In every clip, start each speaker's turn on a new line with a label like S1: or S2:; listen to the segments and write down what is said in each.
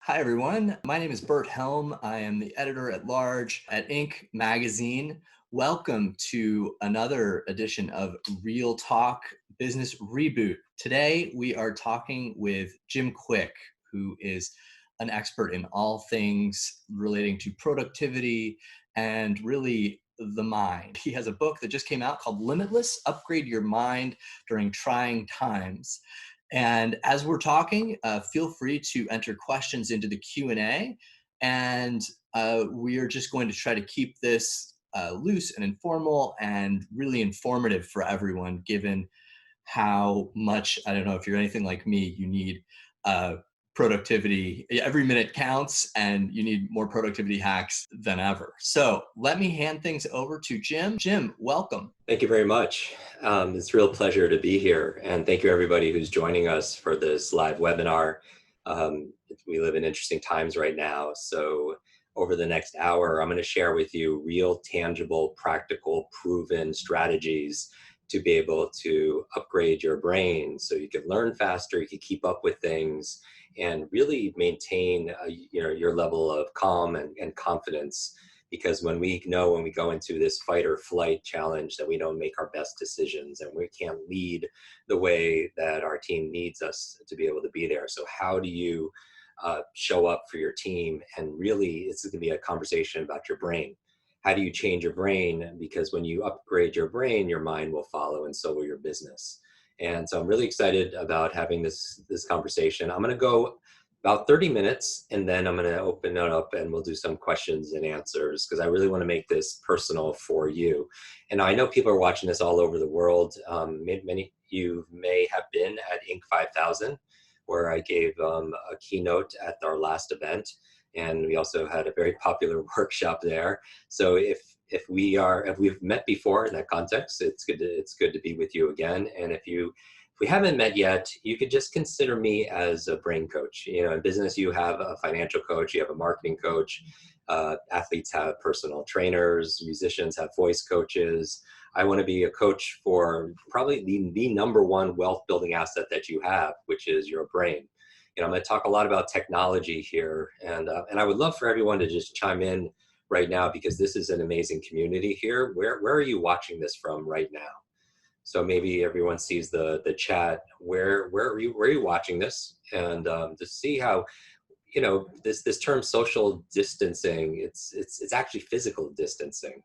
S1: Hi, everyone. My name is Burt Helm. I am the editor at large at Inc. magazine. Welcome to another edition of Real Talk Business Reboot. Today, we are talking with Jim Kwik, who is an expert in all things relating to productivity and really the mind. He has a book that just came out called Limitless, Upgrade Your Mind During Trying Times. And as we're talking, feel free to enter questions into the Q&A. And we are just going to try to keep this loose and informal and really informative for everyone, given how much, I don't know if you're anything like me, you need productivity. Every minute counts and you need more productivity hacks than ever. So let me hand things over to Jim. Jim, welcome.
S2: Thank you very much. It's a real pleasure to be here. And thank you everybody who's joining us for this live webinar. We live in interesting times right now. So over the next hour, I'm going to share with you real, tangible, practical, proven strategies to be able to upgrade your brain so you can learn faster, you can keep up with things, and really maintain your level of calm and confidence. Because when we go into this fight or flight challenge that we don't make our best decisions and we can't lead the way that our team needs us to be able to be there. So how do you show up for your team? And really, it's going to be a conversation about your brain. How do you change your brain? Because when you upgrade your brain, your mind will follow, and so will your business. And so I'm really excited about having this conversation. I'm going to go about 30 minutes, and then I'm going to open it up and we'll do some questions and answers, because I really want to make this personal for you. And I know people are watching this all over the world. Many of you may have been at Inc. 5000, where I gave a keynote at our last event. And we also had a very popular workshop there. So if we've met before in that context, it's good to be with you again. And if we haven't met yet, you could just consider me as a brain coach. You know, in business, you have a financial coach, you have a marketing coach, athletes have personal trainers, musicians have voice coaches. I want to be a coach for probably the number one wealth building asset that you have, which is your brain. I'm going to talk a lot about technology here, and I would love for everyone to just chime in right now, because this is an amazing community here. Where are you watching this from right now? So maybe everyone sees the chat. Where are you watching this? And to see how, this term social distancing, it's actually physical distancing,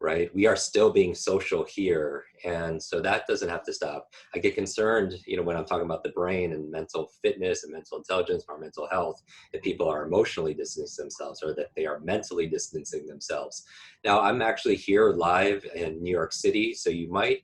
S2: right? We are still being social here. And so that doesn't have to stop. I get concerned, when I'm talking about the brain and mental fitness and mental intelligence or mental health, that people are emotionally distancing themselves, or that they are mentally distancing themselves. Now, I'm actually here live in New York City. So you might,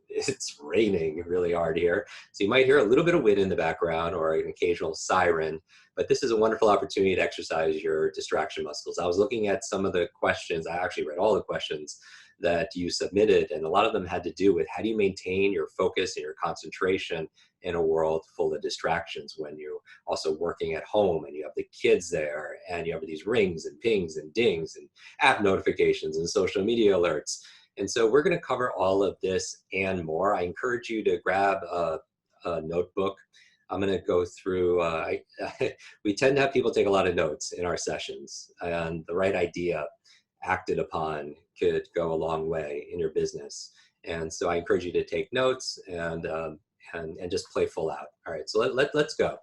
S2: it's raining really hard here. So you might hear a little bit of wind in the background or an occasional siren, but this is a wonderful opportunity to exercise your distraction muscles. I was looking at some of the questions. I actually read all the questions that you submitted, and a lot of them had to do with how do you maintain your focus and your concentration in a world full of distractions, when you're also working at home and you have the kids there and you have these rings and pings and dings and app notifications and social media alerts. And so we're going to cover all of this and more. I encourage you to grab a notebook. I'm going to go through, we tend to have people take a lot of notes in our sessions, and the right idea acted upon could go a long way in your business. And so I encourage you to take notes and just play full out. All right, so let's go.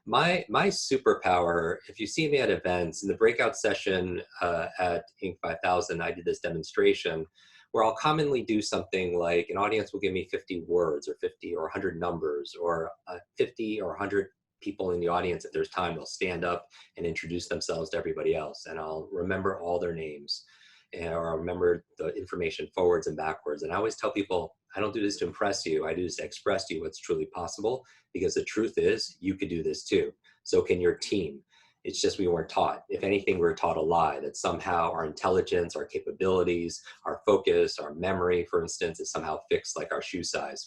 S2: My superpower, if you see me at events, in the breakout session at Inc. 5000, I did this demonstration where I'll commonly do something like an audience will give me 50 words or 50 or 100 numbers, or 50 or 100 people in the audience. If there's time, they'll stand up and introduce themselves to everybody else. And I'll remember all their names, or I'll remember the information forwards and backwards. And I always tell people, I don't do this to impress you. I do this to express to you what's truly possible, because the truth is you could do this too. So can your team. It's just we weren't taught. If anything, we were taught a lie, that somehow our intelligence, our capabilities, our focus, our memory, for instance, is somehow fixed like our shoe size.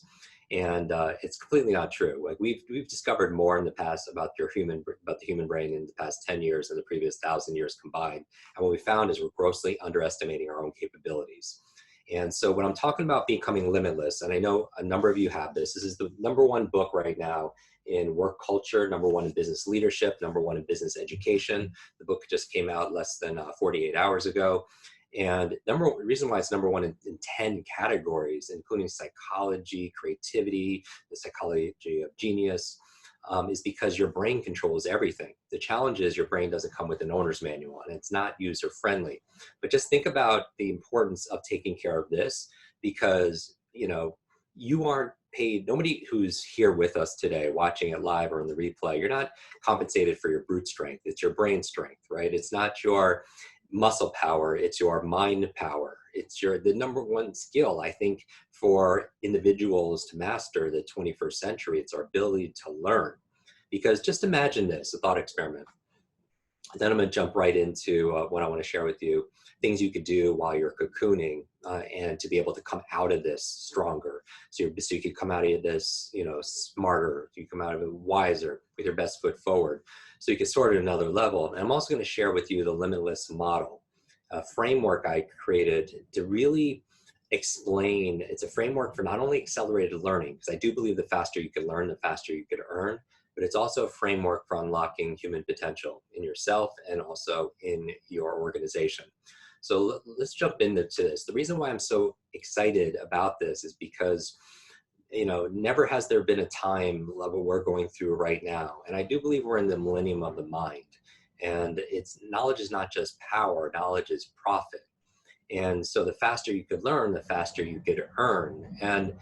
S2: And it's completely not true. Like we've discovered more in the past about the human brain in the past 10 years than the previous 1,000 years combined. And what we found is we're grossly underestimating our own capabilities. And so when I'm talking about becoming limitless, and I know a number of you have this is the number one book right now in work culture, number one in business leadership, number one in business education. The book just came out less than 48 hours ago. And reason why it's number one in 10 categories, including psychology, creativity, the psychology of genius, is because your brain controls everything. The challenge is your brain doesn't come with an owner's manual and it's not user friendly. But just think about the importance of taking care of this, because you aren't paid. Nobody who's here with us today, watching it live or in the replay, you're not compensated for your brute strength. It's your brain strength, right? It's not your muscle power, it's your mind power. It's the number one skill, I think, for individuals to master the 21st century. It's our ability to learn. Because just imagine this, a thought experiment. Then I'm going to jump right into what I want to share with you, things you could do while you're cocooning and to be able to come out of this stronger. So you could come out of this, smarter, you come out of it wiser, with your best foot forward. So you can soar at another level. And I'm also going to share with you the Limitless model, a framework I created to really explain. It's a framework for not only accelerated learning, because I do believe the faster you can learn, the faster you could earn, but it's also a framework for unlocking human potential in yourself and also in your organization. So let's jump into this. The reason why I'm so excited about this is because, never has there been a time like what we're going through right now. And I do believe we're in the millennium of the mind. And knowledge is not just power, knowledge is profit. And so the faster you could learn, the faster you could earn. And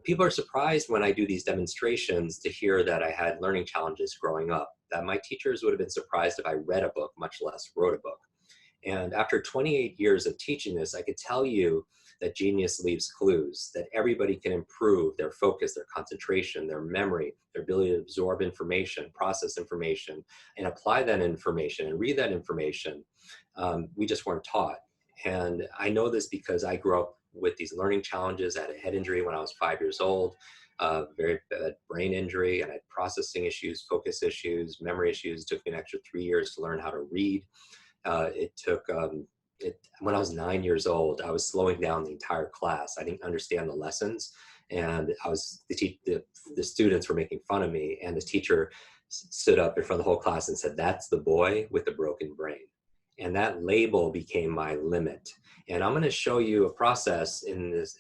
S2: people are surprised when I do these demonstrations to hear that I had learning challenges growing up, that my teachers would have been surprised if I read a book, much less wrote a book. And after 28 years of teaching this, I could tell you that genius leaves clues, that everybody can improve their focus, their concentration, their memory, their ability to absorb information, process information, and apply that information and read that information. We just weren't taught. And I know this because I grew up with these learning challenges. I had a head injury when I was 5 years old, very bad brain injury, and I had processing issues, focus issues, memory issues. It took me an extra 3 years to learn how to read. When I was 9 years old, I was slowing down the entire class. I didn't understand the lessons, and the students were making fun of me, and the teacher stood up in front of the whole class and said, "That's the boy with the broken brain." And that label became my limit. And I'm going to show you a process in this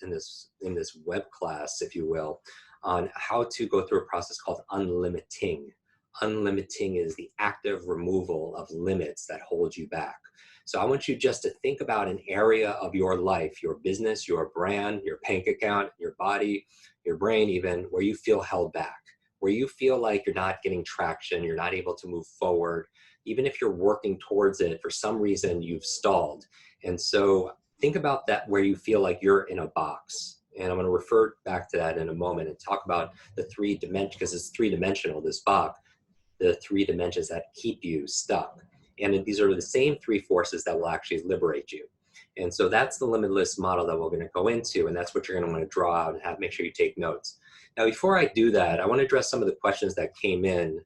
S2: web class, if you will, on how to go through a process called unlimiting. Unlimiting is the active removal of limits that hold you back. So I want you just to think about an area of your life, your business, your brand, your bank account, your body, your brain even, where you feel held back, where you feel like you're not getting traction, you're not able to move forward. Even if you're working towards it, for some reason you've stalled. And so think about that, where you feel like you're in a box. And I'm going to refer back to that in a moment and talk about the 3 dimensions, because it's 3-dimensional, this box, the 3 dimensions that keep you stuck. And these are the same 3 forces that will actually liberate you. And so that's the Limitless model that we're going to go into, and that's what you're going to want to draw out and make sure you take notes. Now, before I do that, I want to address some of the questions that came in.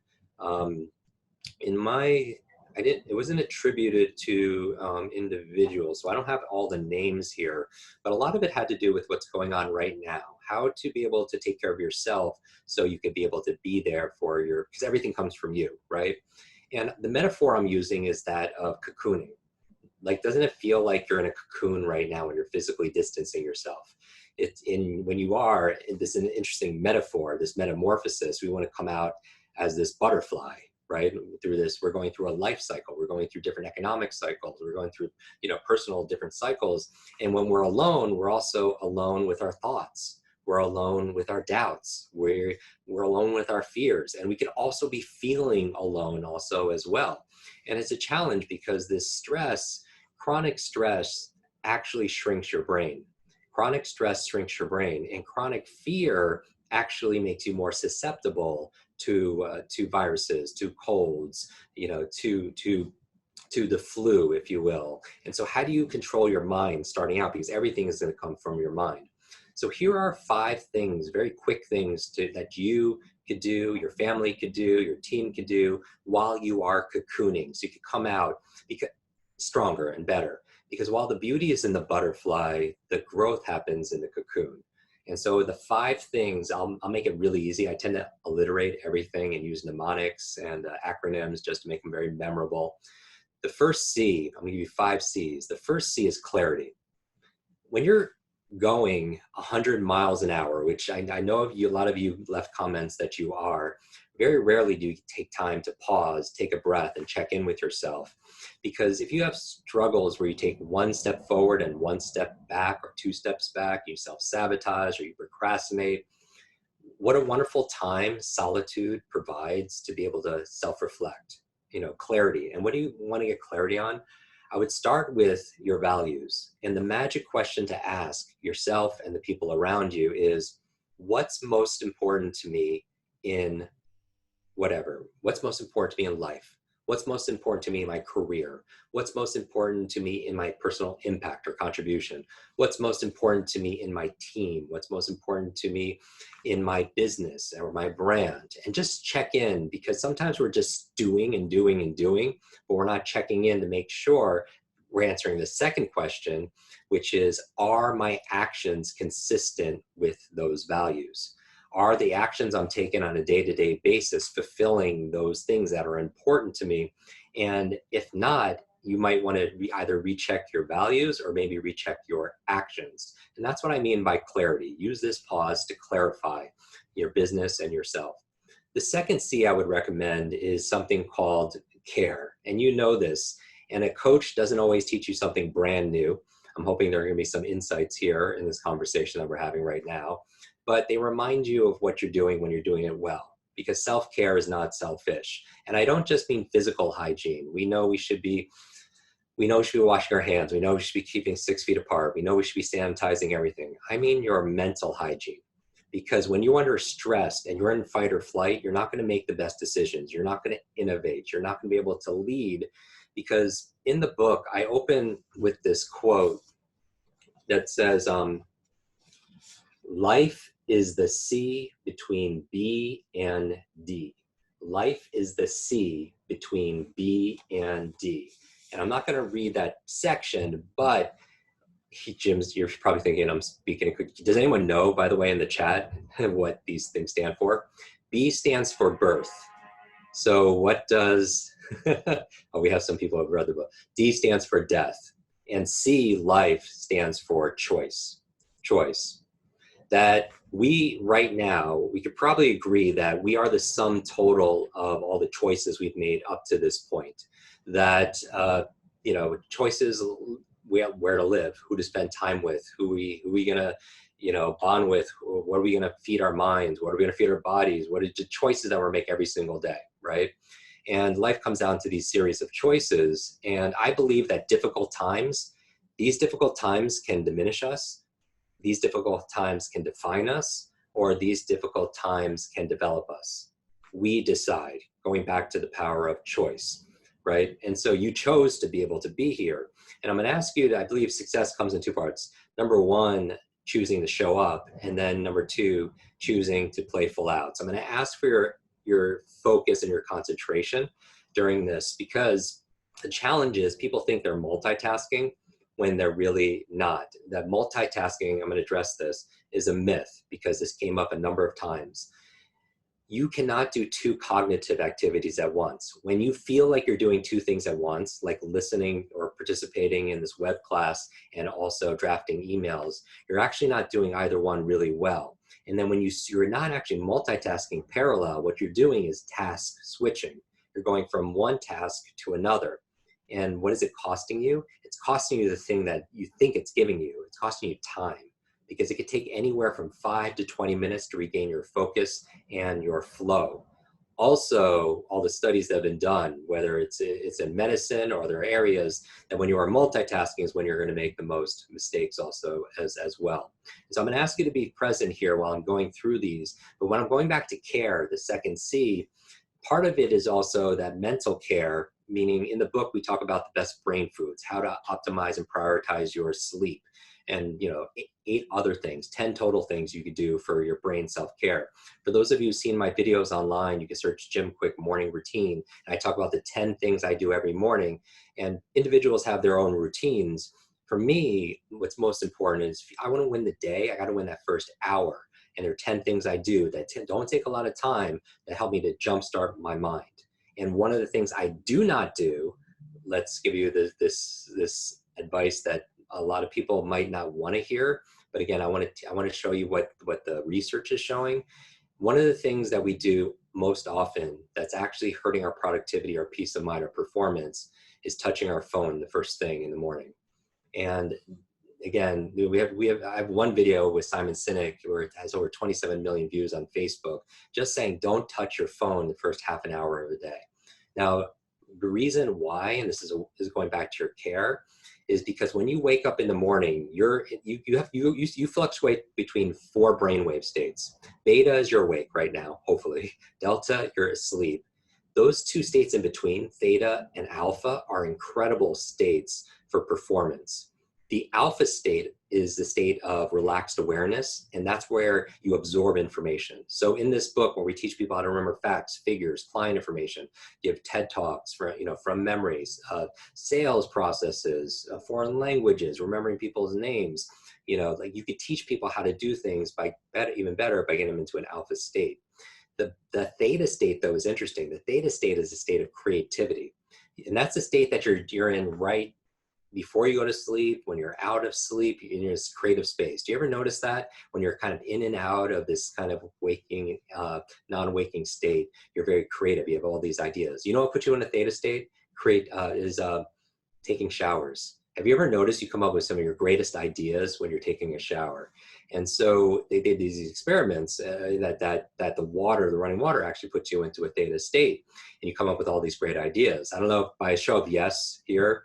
S2: It wasn't attributed to individuals, so I don't have all the names here, but a lot of it had to do with what's going on right now, how to be able to take care of yourself so you could be able to be there for because everything comes from you, right? And the metaphor I'm using is that of cocooning. Like, doesn't it feel like you're in a cocoon right now when you're physically distancing yourself? When you are, this is an interesting metaphor, this metamorphosis, we want to come out as this butterfly, right? Through this, we're going through a life cycle. We're going through different economic cycles. We're going through, personal different cycles. And when we're alone, we're also alone with our thoughts. We're alone with our doubts. We're alone with our fears. And we can also be feeling alone also as well. And it's a challenge because this stress, chronic stress, actually shrinks your brain. Chronic stress shrinks your brain, and chronic fear actually makes you more susceptible to viruses, to colds, to the flu, if you will. And so how do you control your mind starting out? Because everything is going to come from your mind. So here are 5 things, very quick things that you could do, your family could do, your team could do while you are cocooning. So you could come out stronger and better. Because while the beauty is in the butterfly, the growth happens in the cocoon. And so the 5 things, I'll make it really easy. I tend to alliterate everything and use mnemonics and acronyms just to make them very memorable. The first C, I'm gonna give you 5 C's. The first C is clarity. When you're going 100 miles an hour, which I know of you, a lot of you left comments that you are, very rarely do you take time to pause, take a breath, and check in with yourself. Because if you have struggles where you take 1 step forward and 1 step back or 2 steps back, you self-sabotage or you procrastinate, what a wonderful time solitude provides to be able to self-reflect, clarity. And what do you want to get clarity on? I would start with your values. And the magic question to ask yourself and the people around you is, what's most important to me in whatever? What's most important to me in life? What's most important to me in my career? What's most important to me in my personal impact or contribution? What's most important to me in my team? What's most important to me in my business or my brand? And just check in, because sometimes we're just doing and doing and doing, but we're not checking in to make sure we're answering the second question, which is, are my actions consistent with those values? Are the actions I'm taking on a day-to-day basis fulfilling those things that are important to me? And if not, you might want to either recheck your values or maybe recheck your actions. And that's what I mean by clarity. Use this pause to clarify your business and yourself. The second C I would recommend is something called care. And you know this, and a coach doesn't always teach you something brand new. I'm hoping there are going to be some insights here in this conversation that we're having right now. But they remind you of what you're doing when you're doing it well, because self-care is not selfish. And I don't just mean physical hygiene. We know we should be washing our hands. We know we should be keeping 6 feet apart. We know we should be sanitizing everything. I mean your mental hygiene, because when you're under stress and you're in fight or flight, you're not going to make the best decisions. You're not going to innovate. You're not going to be able to lead, because in the book, I open with this quote that says, life is the C between B and D. Life is the C between B and D. And I'm not going to read that section, but Jim's, you're probably thinking I'm speaking. Does anyone know, by the way, in the chat, what these things stand for? B stands for birth. So what does, oh, we have some people who have read the book. D stands for death. And C, life, stands for choice. Choice. That we right now, we could probably agree that we are the sum total of all the choices we've made up to this point. That, choices, where to live, who to spend time with, who we gonna, bond with, what are we gonna feed our minds, what are we gonna feed our bodies, what are the choices that we make every single day, right? And life comes down to these series of choices. And I believe that these difficult times can diminish us. These difficult times can define us, or these difficult times can develop us. We decide, going back to the power of choice, right? And so you chose to be able to be here. And I'm gonna ask you I believe success comes in 2 parts. Number 1, choosing to show up. And then number 2, choosing to play full out. So I'm gonna ask for your focus and your concentration during this, because the challenge is people think they're multitasking when they're really not. That multitasking, I'm going to address this, is a myth, because this came up a number of times. You cannot do 2 cognitive activities at once. When you feel like you're doing 2 things at once, like listening or participating in this web class and also drafting emails, you're actually not doing either one really well. And then when you're not actually multitasking parallel, what you're doing is task switching. You're going from one task to another. And what is it costing you? It's costing you the thing that you think it's giving you. It's costing you time, because it could take anywhere from 5 to 20 minutes to regain your focus and your flow. Also, all the studies that have been done, whether it's in medicine or other areas, that when you are multitasking is when you're going to make the most mistakes also as well. So I'm going to ask you to be present here while I'm going through these. But when I'm going back to care, the second C, part of it is also that mental care, meaning in the book, we talk about the best brain foods, how to optimize and prioritize your sleep, and 8 other things, 10 total things you could do for your brain self-care. For those of you who've seen my videos online, you can search Jim Kwik morning routine. And I talk about the 10 things I do every morning, and individuals have their own routines. for me, what's most important is if I want to win the day, I got to win that first hour. And there are 10 things I do that don't take a lot of time that help me to jumpstart my mind. And one of the things I do not do, let's give you this advice that a lot of people might not want to hear. But again, I want to show you what the research is showing. One of the things that we do most often that's actually hurting our productivity, our peace of mind, our performance is touching our phone the first thing in the morning. And again, I have one video with Simon Sinek where it has over 27 million views on Facebook, just saying don't touch your phone the first half an hour of the day. Now, the reason why, and this is going back to your care, is because when you wake up in the morning, you fluctuate between 4 brainwave states. Beta is you're awake right now, hopefully. Delta, you're asleep. Those 2 states in between, theta and alpha, are incredible states for performance. The alpha state is the state of relaxed awareness, and that's where you absorb information. So in this book, where we teach people how to remember facts, figures, client information, you have TED Talks from memories, sales processes, foreign languages, remembering people's names. Like you could teach people how to do things even better by getting them into an alpha state. The theta state, though, is interesting. The theta state is a state of creativity, and that's the state that you're in right before you go to sleep, when you're out of sleep, in this creative space. Do you ever notice that when you're kind of in and out of this kind of waking, non-waking state, you're very creative, you have all these ideas. You know what puts you in a theta state? Is taking showers. Have you ever noticed you come up with some of your greatest ideas when you're taking a shower? And so they did these experiments that the running water actually puts you into a theta state, and you come up with all these great ideas. I don't know, by a show of yes here,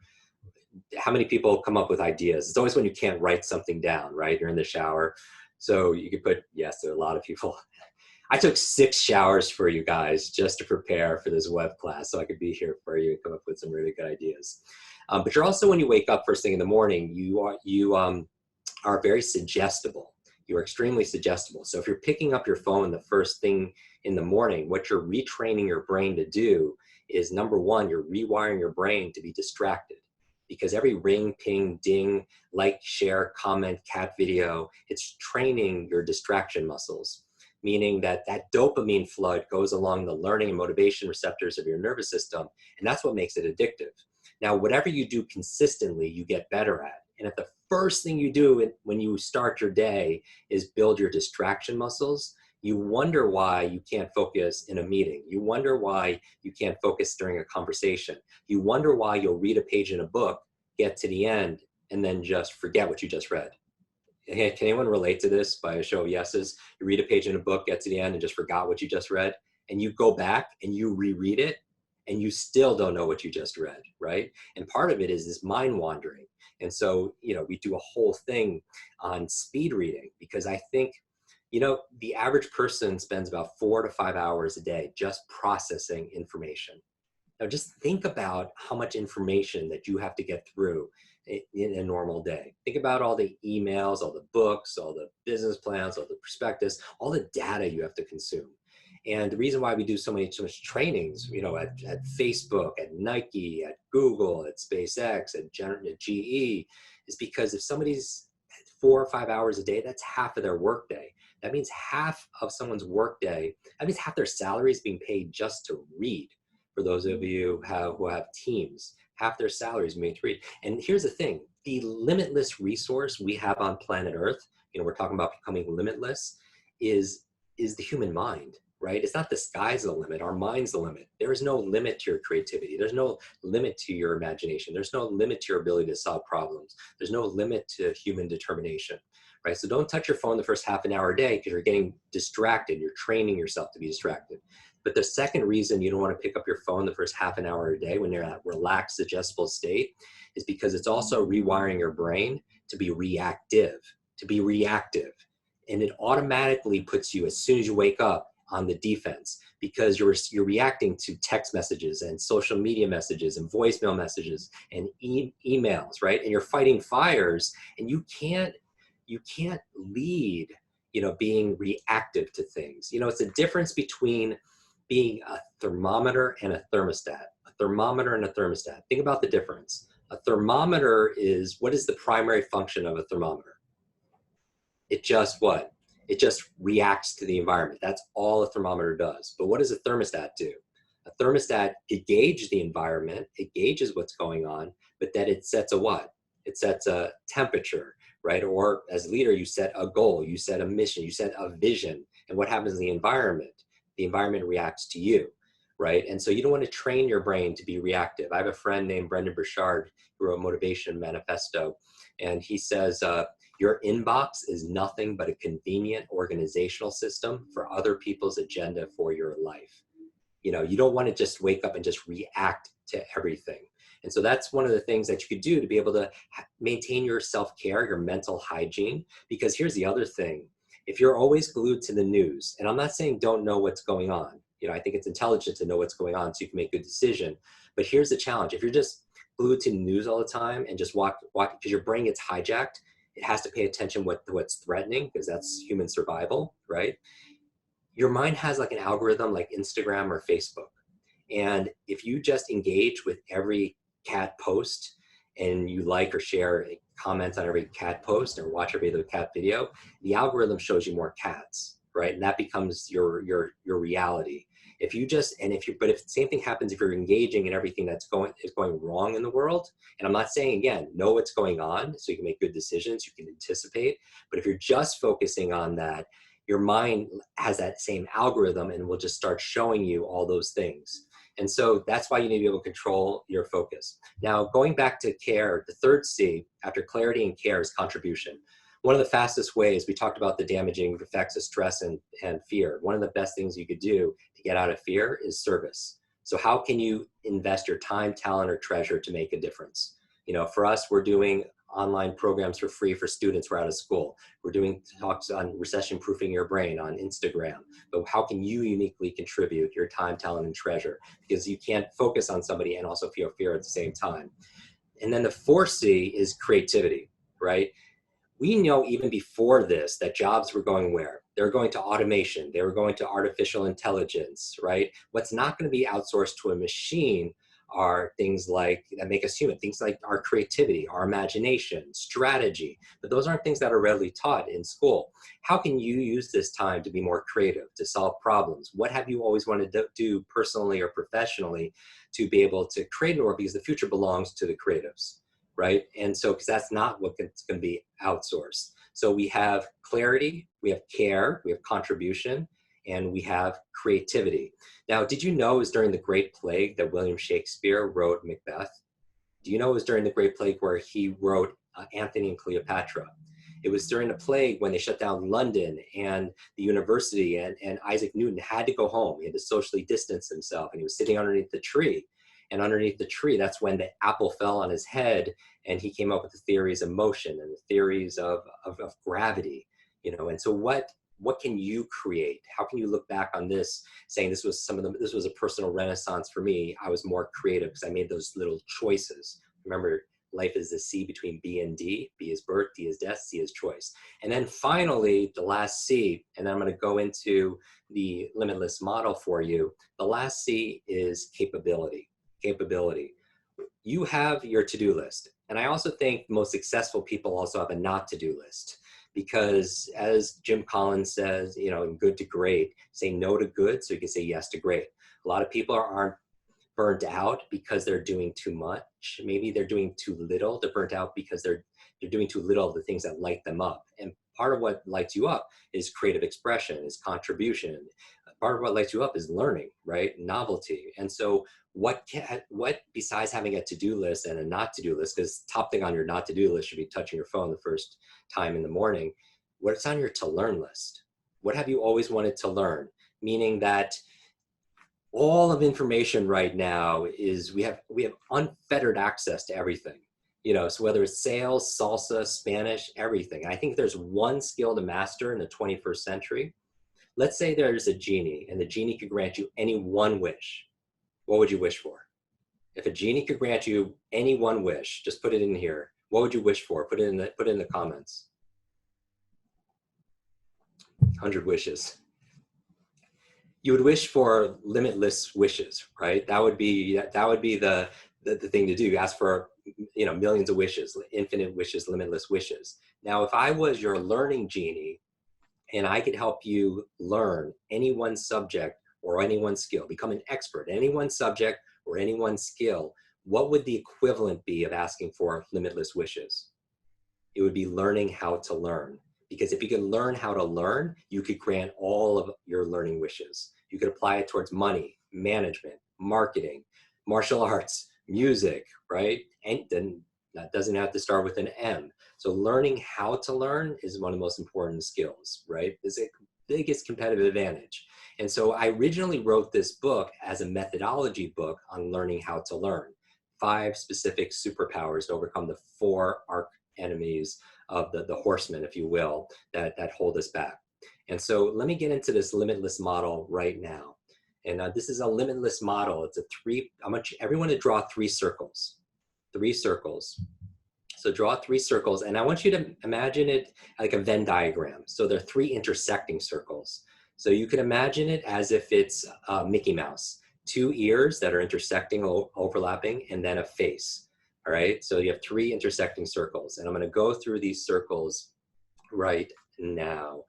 S2: how many people come up with ideas? It's always when you can't write something down, right? You're in the shower. So you could put, yes, there are a lot of people. I took 6 showers for you guys just to prepare for this web class, so I could be here for you and come up with some really good ideas. But you're also, when you wake up first thing in the morning, you are very suggestible. You're extremely suggestible. So if you're picking up your phone the first thing in the morning, what you're retraining your brain to do is, number one, you're rewiring your brain to be distracted. Because every ring, ping, ding, like, share, comment, cat video, it's training your distraction muscles, meaning that dopamine flood goes along the learning and motivation receptors of your nervous system, and that's what makes it addictive. Now, whatever you do consistently, you get better at. And if the first thing you do when you start your day is build your distraction muscles, you wonder why you can't focus in a meeting. You wonder why you can't focus during a conversation. You wonder why you'll read a page in a book, get to the end, and then just forget what you just read. Can anyone relate to this by a show of yeses? You read a page in a book, get to the end, and just forgot what you just read, and you go back and you reread it, and you still don't know what you just read, right? And part of it is this mind wandering. And so, we do a whole thing on speed reading, because I think, the average person spends about 4 to 5 hours a day just processing information. Now, just think about how much information that you have to get through in a normal day. Think about all the emails, all the books, all the business plans, all the prospectus, all the data you have to consume. And the reason why we do so much trainings, at Facebook, at Nike, at Google, at SpaceX, at GE, is because if somebody's 4 or 5 hours a day, that's half of their workday. That means half of someone's workday, that means half their salary is being paid just to read. For those of you who have teams, half their salary is made to read. And here's the thing, the limitless resource we have on planet Earth, we're talking about becoming limitless, is the human mind, right? It's not the sky's the limit, our mind's the limit. There is no limit to your creativity. There's no limit to your imagination. There's no limit to your ability to solve problems. There's no limit to human determination, right? So don't touch your phone the first half an hour a day, because you're getting distracted. You're training yourself to be distracted. But the second reason you don't want to pick up your phone the first half an hour a day when you're in a relaxed, suggestible state is because it's also rewiring your brain to be reactive, And it automatically puts you, as soon as you wake up, on the defense, because you're reacting to text messages and social media messages and voicemail messages and emails, right? And you're fighting fires, and you can't lead, being reactive to things. It's a difference between being a thermometer and a thermostat. A thermometer and a thermostat. Think about the difference. A thermometer is, what is the primary function of a thermometer? It just what? It just reacts to the environment. That's all a thermometer does. But what does a thermostat do? A thermostat, it gauges the environment, it gauges what's going on, but then it sets a what? It sets a temperature, right? Or as a leader, you set a goal, you set a mission, you set a vision. And what happens in the environment? The environment reacts to you, right? And so you don't want to train your brain to be reactive. I have a friend named Brendan Burchard who wrote Motivation Manifesto, and he says, your inbox is nothing but a convenient organizational system for other people's agenda for your life. You know, you don't want to just wake up and just react to everything. And so that's one of the things that you could do to be able to maintain your self-care, your mental hygiene. Because here's the other thing. If you're always glued to the news, and I'm not saying don't know what's going on. You know, I think it's intelligent to know what's going on so you can make a good decision. But here's the challenge. If you're just glued to the news all the time and just walk, because your brain gets hijacked, it has to pay attention what's threatening, because that's human survival, right? Your mind has like an algorithm like Instagram or Facebook. And if you just engage with every cat post and you like or share comments on every cat post or watch every other cat video, the algorithm shows you more cats, right? And that becomes your reality. If you just, but if the same thing happens, if you're engaging in everything that's going wrong in the world, and I'm not saying, again, know what's going on so you can make good decisions, you can anticipate, but if you're just focusing on that, your mind has that same algorithm and will just start showing you all those things. And so that's why you need to be able to control your focus. Now, going back to care, the third C after clarity and care is contribution. One of the fastest ways, we talked about the damaging effects of stress and fear. One of the best things you could do to get out of fear is service. So how can you invest your time, talent, or treasure to make a difference? You know, for us, we're doing online programs for free for students who are out of school. We're doing talks on recession-proofing your brain on Instagram. But how can you uniquely contribute your time, talent, and treasure? Because you can't focus on somebody and also feel fear at the same time. And then the fourth C is creativity, right? We know even before this that jobs were going where? They were going to automation. They were going to artificial intelligence, right? What's not going to be outsourced to a machine are things like that make us human, things like our creativity, our imagination, strategy. But those aren't things that are readily taught in school. How can you use this time to be more creative, to solve problems? What have you always wanted to do personally or professionally to be able to create more? Because the future belongs to the creatives, right? And so, because that's not what's going to be outsourced. So we have clarity, we have care, we have contribution, and we have creativity. Now, did you know it was during the Great Plague that William Shakespeare wrote Macbeth? Do you know it was during the Great Plague where he wrote Antony and Cleopatra? It was during the plague when they shut down London and the university, and Isaac Newton had to go home. He had to socially distance himself, and he was sitting underneath the tree. And underneath the tree, that's when the apple fell on his head, and he came up with the theories of motion and the theories of gravity, you know. And so what can you create? How can you look back on this saying this was a personal renaissance for me? I was more creative because I made those little choices. Remember, life is the C between B and D. B is birth, D is death, C is choice. And then finally, the last C, and then I'm going to go into the Limitless model for you. The last C is capability. Capability. You have your to-do list. And I also think most successful people also have a not to-do list, because as Jim Collins says, you know, in Good to Great, say no to good so you can say yes to great. A lot of people aren't burnt out because they're doing too much. Maybe they're doing too little. They're burnt out because they're doing too little of the things that light them up. And part of what lights you up is creative expression, is contribution. Part of what lights you up is learning, right? Novelty. And so what besides having a to-do list and a not to-do list, because top thing on your not to-do list should be touching your phone the first time in the morning, what's on your to-learn list? What have you always wanted to learn? Meaning that all of information right now is, we have unfettered access to everything. You know, so whether it's sales, salsa, Spanish, everything. And I think there's one skill to master in the 21st century. Let's say there's a genie, and the genie could grant you any one wish. What would you wish for? If a genie could grant you any one wish, just put it in here. What would you wish for? Put it in the comments. 100 wishes. You would wish for limitless wishes, right? That would be the the thing to do. Ask for, millions of wishes, infinite wishes, limitless wishes. Now, if I was your learning genie and I could help you learn any one subject or any one skill, become an expert in any one subject or any one skill, what would the equivalent be of asking for limitless wishes? It would be learning how to learn. Because if you could learn how to learn, you could grant all of your learning wishes. You could apply it towards money, management, marketing, martial arts, music, right? And then that doesn't have to start with an M. So learning how to learn is one of the most important skills, right? It's the biggest competitive advantage. And so I originally wrote this book as a methodology book on learning how to learn. 5 specific superpowers to overcome the 4 arch enemies of the horsemen, if you will, that hold us back. And so let me get into this limitless model right now. And this is a limitless model. It's I want everyone to draw 3 circles. 3 circles. So draw 3 circles, and I want you to imagine it like a Venn diagram. So there are 3 intersecting circles. So you can imagine it as if it's Mickey Mouse. 2 ears that are intersecting, overlapping, and then a face. All right, so you have 3 intersecting circles, and I'm going to go through these circles right now.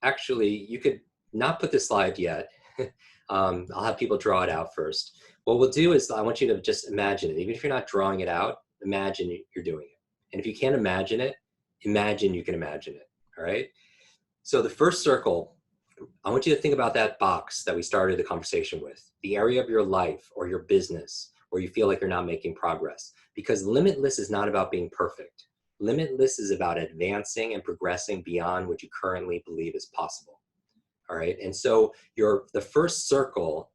S2: Actually, you could not put the slide yet. I'll have people draw it out first. What we'll do is I want you to just imagine it. Even if you're not drawing it out, imagine you're doing it. And if you can't imagine it, imagine you can imagine it. All right. So the first circle, I want you to think about that box that we started the conversation with, the area of your life or your business where you feel like you're not making progress. Because limitless is not about being perfect. Limitless is about advancing and progressing beyond what you currently believe is possible. All right. And so the first circle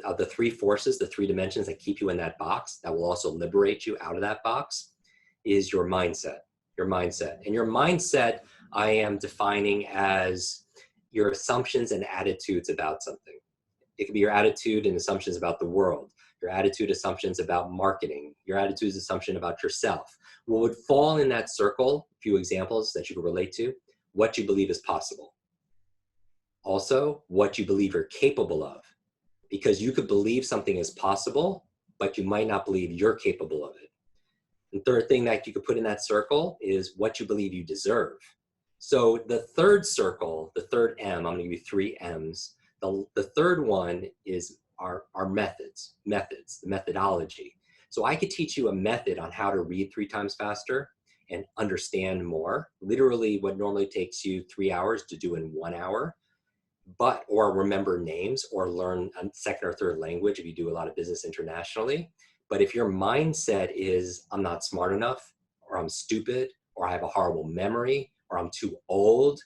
S2: of the 3 forces, the 3 dimensions that keep you in that box, that will also liberate you out of that box, is your mindset. Your mindset. And your mindset, I am defining as your assumptions and attitudes about something. It could be your attitude and assumptions about the world, your attitude, assumptions about marketing, your attitudes, assumption about yourself. What would fall in that circle, a few examples that you can relate to, what you believe is possible. Also, what you believe you're capable of, because you could believe something is possible, but you might not believe you're capable of it. And third thing that you could put in that circle is what you believe you deserve. So the third circle, the third M, I'm going to give you 3 M's. The third one is our methods, the methodology. So I could teach you a method on how to read 3 times faster and understand more. Literally what normally takes you 3 hours to do in 1 hour, or remember names or learn a second or third language if you do a lot of business internationally. But if your mindset is, I'm not smart enough, or I'm stupid, or I have a horrible memory, or I'm too old,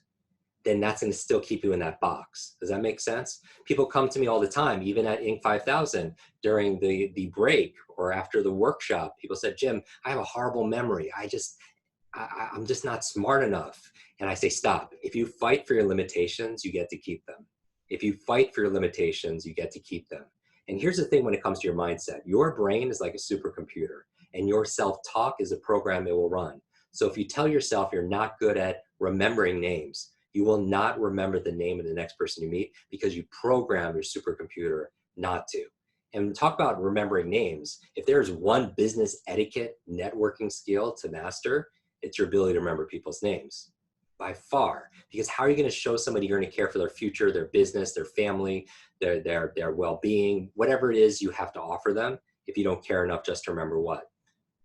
S2: then that's going to still keep you in that box. Does that make sense? People come to me all the time, even at Inc. 5000 during the break or after the workshop. People said, Jim, I have a horrible memory. I'm just not smart enough. And I say, stop. If you fight for your limitations, you get to keep them. If you fight for your limitations, you get to keep them. And here's the thing when it comes to your mindset. Your brain is like a supercomputer, and your self-talk is a program it will run. So if you tell yourself you're not good at remembering names, you will not remember the name of the next person you meet because you program your supercomputer not to. And talk about remembering names. If there's one business etiquette networking skill to master, it's your ability to remember people's names by far. Because how are you going to show somebody you're going to care for their future, their business, their family, their well-being, whatever it is you have to offer them, if you don't care enough just to remember what?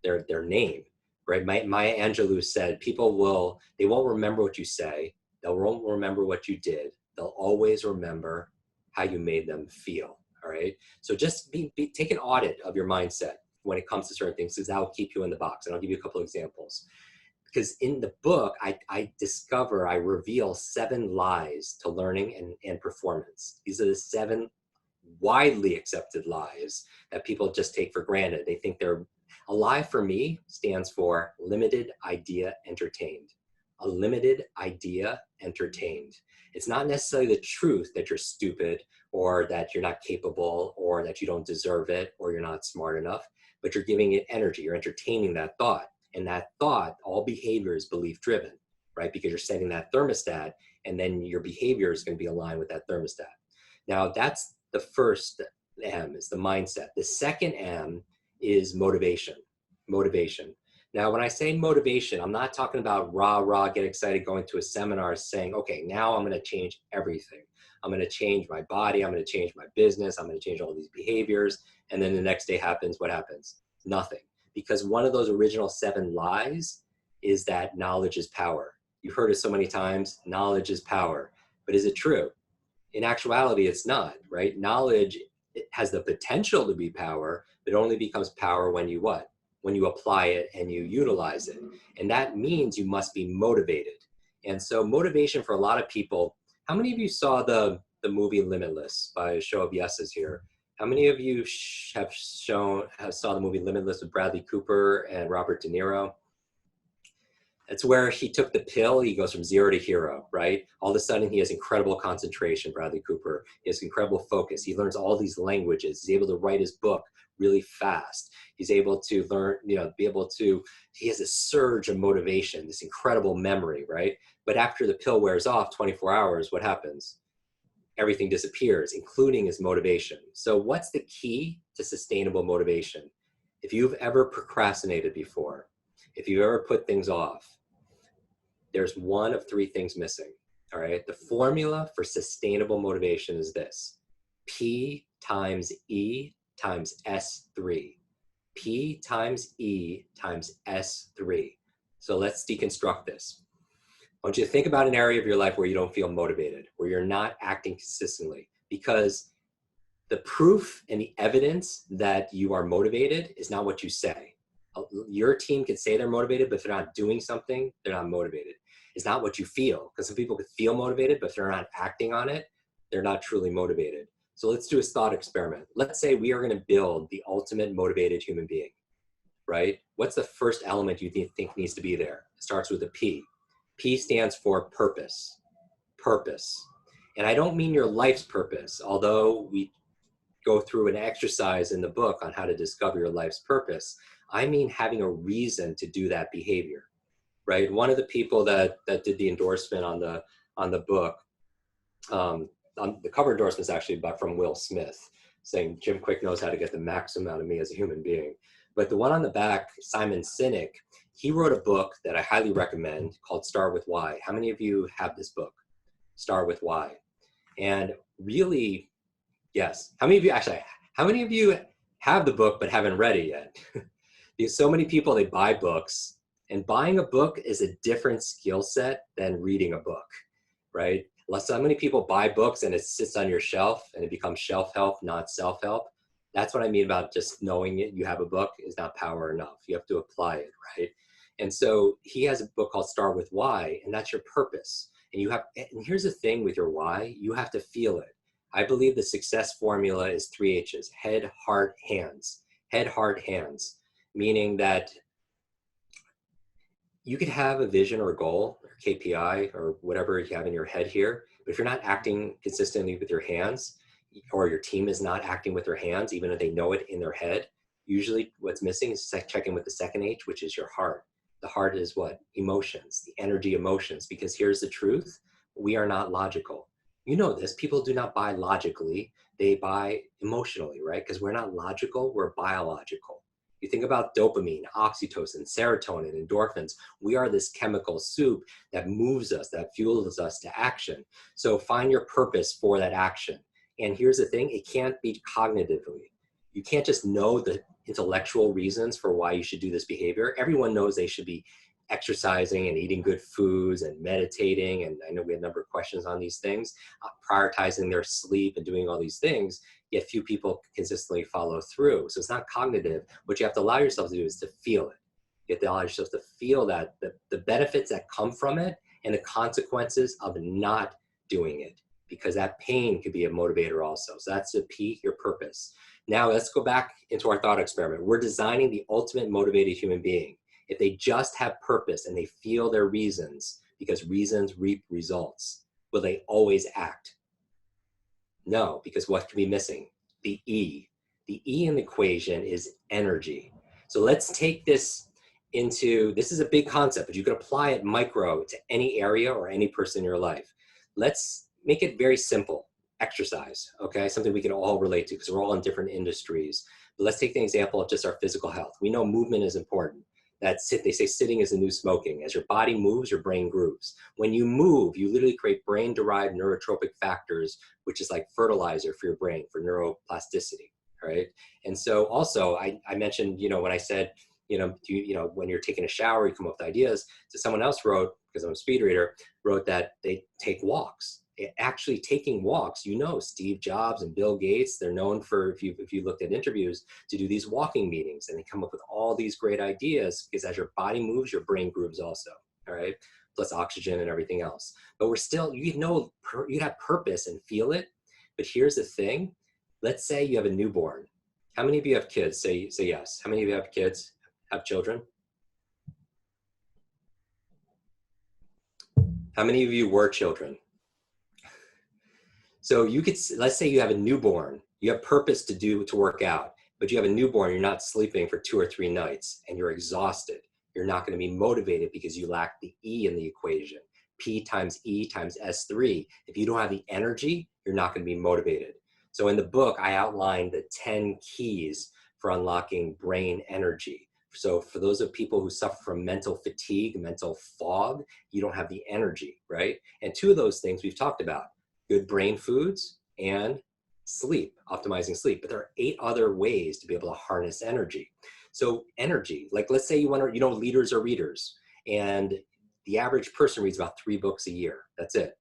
S2: Their name, right? Maya Angelou said, they won't remember what you say. They won't remember what you did. They'll always remember how you made them feel. All right. So just take an audit of your mindset when it comes to certain things, because that will keep you in the box. And I'll give you a couple of examples. Because in the book, I reveal 7 lies to learning and performance. These are the 7 widely accepted lies that people just take for granted. They think a lie for me stands for limited idea entertained. A limited idea entertained. It's not necessarily the truth that you're stupid or that you're not capable or that you don't deserve it or you're not smart enough, but you're giving it energy. You're entertaining that thought. And that thought, all behavior is belief driven, right? Because you're setting that thermostat and then your behavior is going to be aligned with that thermostat. Now that's the first M is the mindset. The second M is motivation. Motivation. Now, when I say motivation, I'm not talking about rah, get excited, going to a seminar saying, okay, now I'm going to change everything. I'm going to change my body. I'm going to change my business. I'm going to change all these behaviors. And then the next day happens. What happens? Nothing. Because one of those original 7 lies is that knowledge is power. You've heard it so many times, knowledge is power. But is it true? In actuality, it's not, right? Knowledge, it has the potential to be power, but it only becomes power when you what? When you apply it and you utilize it. And that means you must be motivated. And so motivation for a lot of people, how many of you saw the movie Limitless? By a show of yeses here. How many of you have saw the movie Limitless with Bradley Cooper and Robert De Niro? It's where he took the pill, he goes from 0 to hero, right? All of a sudden he has incredible concentration, Bradley Cooper. He has incredible focus. He learns all these languages. He's able to write his book really fast. He's able to learn, he has a surge of motivation, this incredible memory, right? But after the pill wears off, 24 hours, what happens? Everything disappears, including his motivation. So what's the key to sustainable motivation? If you've ever procrastinated before, if you've ever put things off, there's one of 3 things missing, all right? The formula for sustainable motivation is this: P times E times S3. P times E times S3. So let's deconstruct this. I want you to think about an area of your life where you don't feel motivated, where you're not acting consistently, because the proof and the evidence that you are motivated is not what you say. Your team can say they're motivated, but if they're not doing something, they're not motivated. It's not what you feel, because some people could feel motivated, but if they're not acting on it, they're not truly motivated. So let's do a thought experiment. Let's say we are going to build the ultimate motivated human being, right? What's the first element you think needs to be there? It starts with a P. P stands for purpose. Purpose. And I don't mean your life's purpose, although we go through an exercise in the book on how to discover your life's purpose. I mean having a reason to do that behavior, right? One of the people that did the endorsement on the book, the cover endorsement is actually from Will Smith, saying Jim Kwik knows how to get the maximum out of me as a human being. But the one on the back, Simon Sinek, he wrote a book that I highly recommend called Start With Why. How many of you have this book, Start With Why? And really, yes. How many of you have the book but haven't read it yet? Because so many people, they buy books, and buying a book is a different skill set than reading a book, right? So many people buy books and it sits on your shelf and it becomes shelf help, not self-help. That's what I mean about just knowing it. You have a book is not power enough. You have to apply it, right? And so he has a book called Start With Why, and that's your purpose. And here's the thing with your why, you have to feel it. I believe the success formula is 3 H's: head, heart, hands. Head, heart, hands. Meaning that you could have a vision or goal or KPI or whatever you have in your head here, but if you're not acting consistently with your hands, or your team is not acting with their hands, even if they know it in their head, usually what's missing is checking with the second H, which is your heart. The heart is what? Emotions, the energy emotions, because here's the truth. We are not logical. You know this, people do not buy logically, they buy emotionally, right? Because we're not logical, we're biological. You think about dopamine, oxytocin, serotonin, endorphins. We are this chemical soup that moves us, that fuels us to action. So find your purpose for that action. And here's the thing, it can't be cognitively. You can't just know the intellectual reasons for why you should do this behavior. Everyone knows they should be exercising and eating good foods and meditating. And I know we had a number of questions on these things, prioritizing their sleep and doing all these things, yet few people consistently follow through. So it's not cognitive. What you have to allow yourself to do is to feel it. You have to allow yourself to feel that, the benefits that come from it and the consequences of not doing it, because that pain could be a motivator also. So that's the P, your purpose. Now let's go back into our thought experiment. We're designing the ultimate motivated human being. If they just have purpose and they feel their reasons, because reasons reap results, will they always act? No, because what could be missing? The E. The E in the equation is energy. So let's take this is a big concept, but you could apply it micro to any area or any person in your life. Let's make it very simple. exercise, okay? Something we can all relate to because we're all in different industries. But let's take the example of just our physical health. We know movement is important. They say sitting is the new smoking. As your body moves, your brain grooves. When you move, you literally create brain-derived neurotropic factors, which is like fertilizer for your brain, for neuroplasticity, right? And so also, I mentioned, when I said, when you're taking a shower, you come up with ideas. So someone else wrote, because I'm a speed reader, wrote that they take walks. Actually taking walks, Steve Jobs and Bill Gates, they're known for, if you looked at interviews, to do these walking meetings, and they come up with all these great ideas because as your body moves, your brain grooves also, all right? Plus oxygen and everything else. But we're still, you have purpose and feel it. But here's the thing. Let's say you have a newborn. How many of you have kids? Say yes. How many of you have kids? Have children? How many of you were children? So let's say you have a newborn, you have purpose to work out, but you have a newborn, you're not sleeping for 2 or 3 nights and you're exhausted. You're not going to be motivated because you lack the E in the equation. P times E times S3. If you don't have the energy, you're not going to be motivated. So in the book, I outlined the 10 keys for unlocking brain energy. So for those of people who suffer from mental fatigue, mental fog, you don't have the energy, right? And 2 of those things we've talked about. Good brain foods and sleep, optimizing sleep. But there are 8 other ways to be able to harness energy. So energy, like let's say leaders are readers, and the average person reads about 3 books a year. That's it.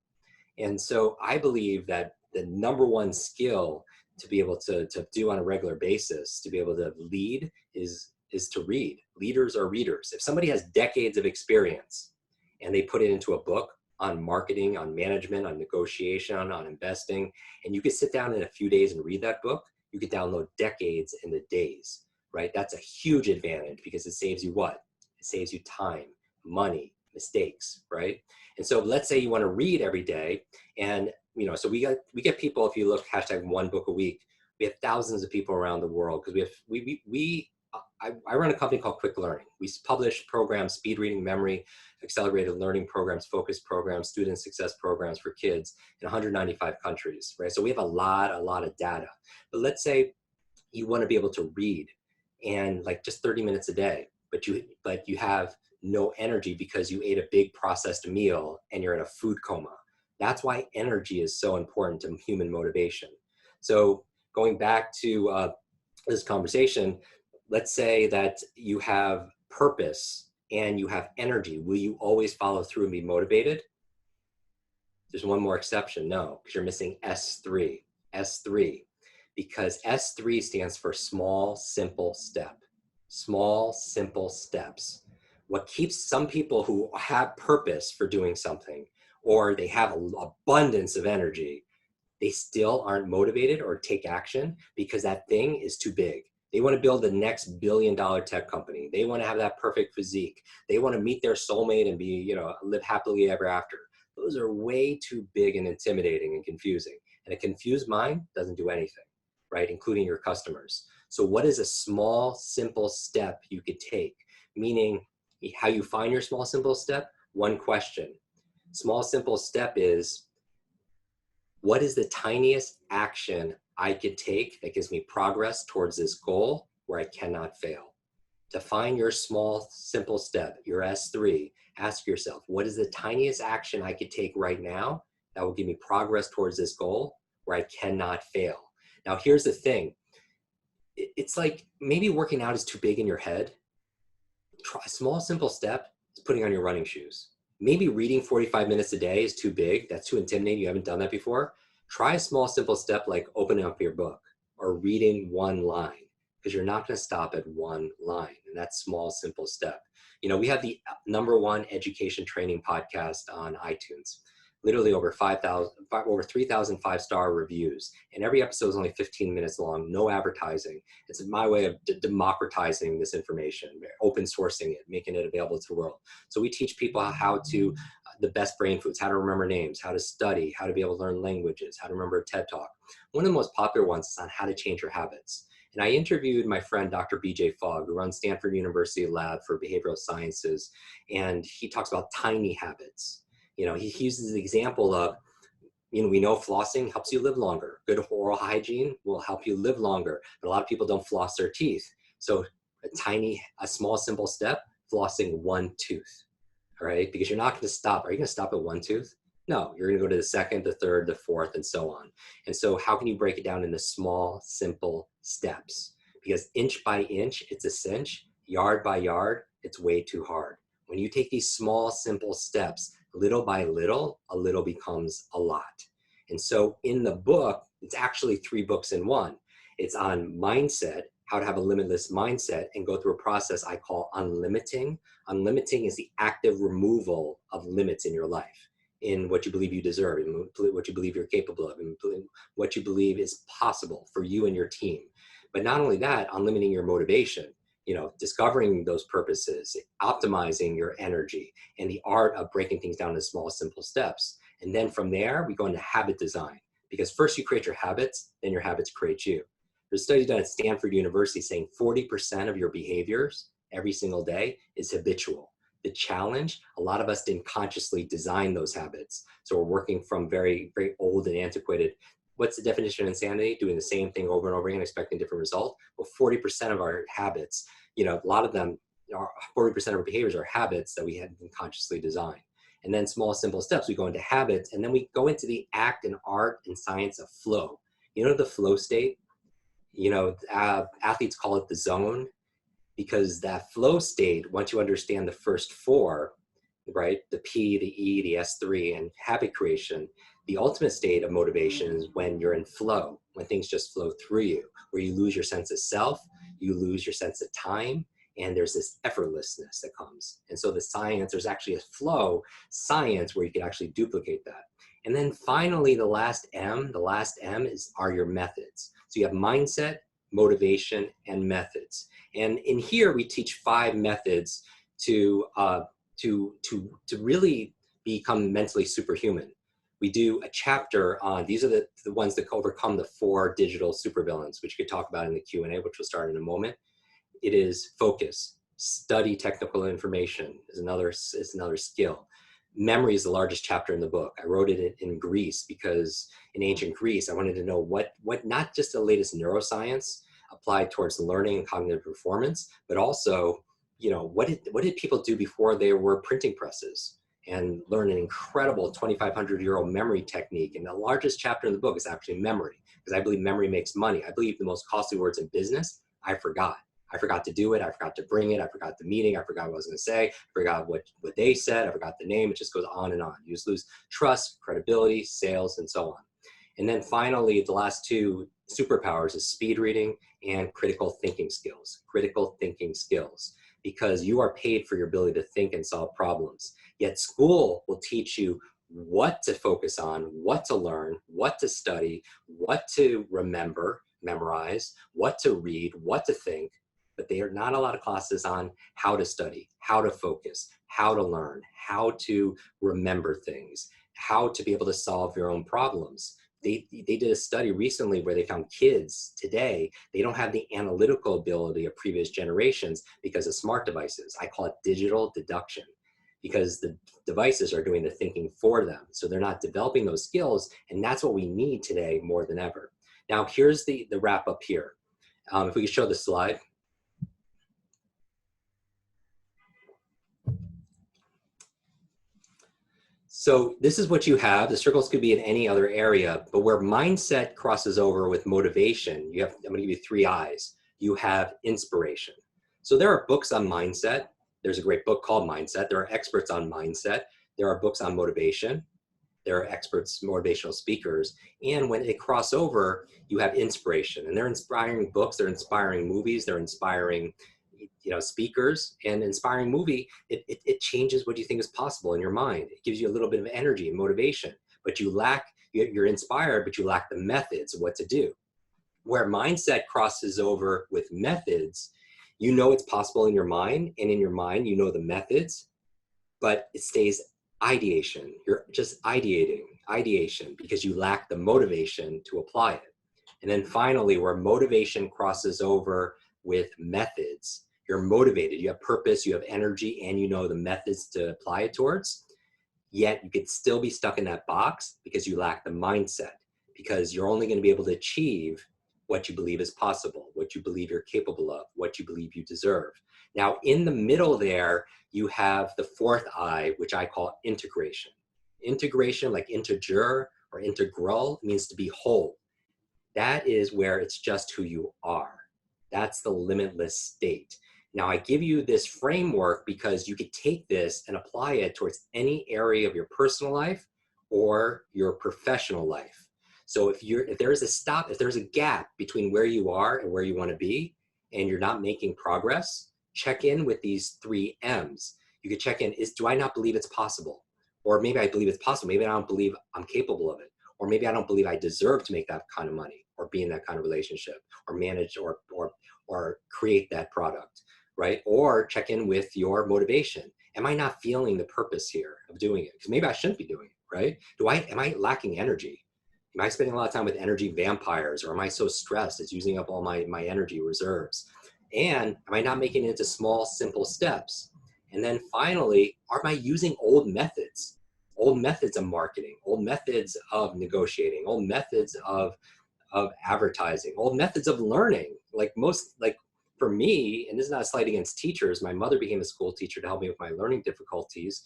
S2: And so I believe that the number one skill to be able to do on a regular basis, to be able to lead is to read. Leaders are readers. If somebody has decades of experience and they put it into a book, on marketing, on management, on negotiation, on investing, and you could sit down in a few days and read that book, you could download decades in the days, right? That's a huge advantage because it saves you what? It saves you time, money, mistakes, right? And so let's say you want to read every day, and so we get people, if you look hashtag 1 book a week, we have thousands of people around the world because I run a company called Kwik Learning. We publish programs, speed reading, memory, accelerated learning programs, focused programs, student success programs for kids in 195 countries, right? So we have a lot of data. But let's say you want to be able to read and like just 30 minutes a day, but you have no energy because you ate a big processed meal and you're in a food coma. That's why energy is so important to human motivation. So going back to this conversation, let's say that you have purpose and you have energy. Will you always follow through and be motivated? There's one more exception. No, because you're missing S3. S3. Because S3 stands for small, simple step. Small, simple steps. What keeps some people who have purpose for doing something, or they have an abundance of energy, they still aren't motivated or take action because that thing is too big. They want to build the next billion-dollar tech company. They want to have that perfect physique. They want to meet their soulmate and be, live happily ever after. Those are way too big and intimidating and confusing. And a confused mind doesn't do anything, right? Including your customers. So what is a small, simple step you could take? Meaning how you find your small, simple step? One question. Small, simple step is, what is the tiniest action I could take that gives me progress towards this goal where I cannot fail? To find your small, simple step, your S3, ask yourself, what is the tiniest action I could take right now that will give me progress towards this goal where I cannot fail? Now, here's the thing. It's like maybe working out is too big in your head. Try a small, simple step is putting on your running shoes. Maybe reading 45 minutes a day is too big. That's too intimidating. You haven't done that before. Try a small, simple step like opening up your book or reading 1 line, because you're not going to stop at 1 line. And that's small, simple step. We have the #1 education training podcast on iTunes. Literally over 3,000 5-star reviews. And every episode is only 15 minutes long, no advertising. It's my way of democratizing this information, open sourcing it, making it available to the world. So we teach people how to, the best brain foods, how to remember names, how to study, how to be able to learn languages, how to remember a TED Talk. One of the most popular ones is on how to change your habits. And I interviewed my friend, Dr. BJ Fogg, who runs Stanford University Lab for Behavioral Sciences. And he talks about tiny habits. He uses the example of we know flossing helps you live longer. Good oral hygiene will help you live longer, but a lot of people don't floss their teeth. So a small, simple step, flossing one tooth, all right? Because you're not going to stop. Are you going to stop at one tooth? No, you're going to go to the second, the third, the fourth, and so on. And so how can you break it down into small, simple steps? Because inch by inch, it's a cinch. Yard by yard, it's way too hard. When you take these small, simple steps, little by little, a little becomes a lot. And so in the book, it's actually 3 books in one. It's on mindset, how to have a limitless mindset, and go through a process I call unlimiting. Unlimiting is the active removal of limits in your life, in what you believe you deserve, in what you believe you're capable of, in what you believe is possible for you and your team. But not only that, unlimiting your motivation, discovering those purposes, optimizing your energy, and the art of breaking things down into small, simple steps. And then from there, we go into habit design, because first you create your habits, then your habits create you. There's a study done at Stanford University saying 40% of your behaviors every single day is habitual. The challenge, a lot of us didn't consciously design those habits. So we're working from very, very old and antiquated. What's the definition of insanity? Doing the same thing over and over again, expecting different results. Well, 40% of our habits, a lot of them, 40% of our behaviors are habits that we hadn't consciously designed. And then small, simple steps, we go into habits, and then we go into the act and art and science of flow. The flow state, athletes call it the zone, because that flow state, once you understand the first 4, right, the P, the E, the S3, and habit creation, the ultimate state of motivation is when you're in flow, when things just flow through you, where you lose your sense of self, you lose your sense of time, and there's this effortlessness that comes. And so the science, there's actually a flow science where you can actually duplicate that. And then finally, the last M are your methods. So you have mindset, motivation, and methods. And in here, we teach 5 methods to really become mentally superhuman. We do a chapter on, these are the ones that overcome the 4 digital supervillains, which you could talk about in the Q&A, which we'll start in a moment. It is focus, study technical information is another skill. Memory is the largest chapter in the book. I wrote it in Greece because in ancient Greece, I wanted to know what not just the latest neuroscience applied towards learning and cognitive performance, but also, what did people do before there were printing presses, and learn an incredible 2,500-year-old memory technique. And the largest chapter in the book is actually memory, because I believe memory makes money. I believe the most costly words in business, I forgot. I forgot to do it. I forgot to bring it. I forgot the meeting. I forgot what I was going to say. I forgot what they said. I forgot the name. It just goes on and on. You just lose trust, credibility, sales, and so on. And then finally, the last 2 superpowers is speed reading and critical thinking skills. Critical thinking skills, because you are paid for your ability to think and solve problems. Yet school will teach you what to focus on, what to learn, what to study, what to memorize, what to read, what to think. But there are not a lot of classes on how to study, how to focus, how to learn, how to remember things, how to be able to solve your own problems. They did a study recently where they found kids today, they don't have the analytical ability of previous generations because of smart devices. I call it digital deduction, because the devices are doing the thinking for them. So they're not developing those skills, and that's what we need today more than ever. Now, here's the wrap up here. If we could show the slide. So this is what you have. The circles could be in any other area, but where mindset crosses over with motivation, I'm going to give you 3 I's. You have inspiration. So there are books on mindset. There's a great book called Mindset. There are experts on mindset. There are books on motivation. There are experts, motivational speakers. And when they cross over, you have inspiration. And they're inspiring books, they're inspiring movies, they're inspiring speakers. And inspiring movie, it changes what you think is possible in your mind. It gives you a little bit of energy and motivation, but you're inspired, but you lack the methods of what to do. Where mindset crosses over with methods, it's possible in your mind, and in your mind, the methods, but it stays ideation. You're just ideation because you lack the motivation to apply it. And then finally, where motivation crosses over with methods, you're motivated, you have purpose, you have energy, and the methods to apply it towards. yet you could still be stuck in that box because you lack the mindset, because you're only going to be able to achieve what you believe is possible, what you believe you're capable of, what you believe you deserve. Now, in the middle there, you have the fourth I, which I call integration. Integration, like integer or integral, means to be whole. That is where it's just who you are. That's the limitless state. Now, I give you this framework because you could take this and apply it towards any area of your personal life or your professional life. So if there's a gap between where you are and where you want to be, and you're not making progress, check in with these 3 M's. You could check in, do I not believe it's possible? Or maybe I believe it's possible. Maybe I don't believe I'm capable of it. Or maybe I don't believe I deserve to make that kind of money or be in that kind of relationship or manage or create that product, right? Or check in with your motivation. Am I not feeling the purpose here of doing it? Because maybe I shouldn't be doing it, right? Am I lacking energy? Am I spending a lot of time with energy vampires, or am I so stressed it's using up all my energy reserves? And am I not making it into small, simple steps? And then finally, am I using old methods of marketing, old methods of negotiating, old methods of advertising, old methods of learning? Like for me, and this is not a slight against teachers, my mother became a school teacher to help me with my learning difficulties,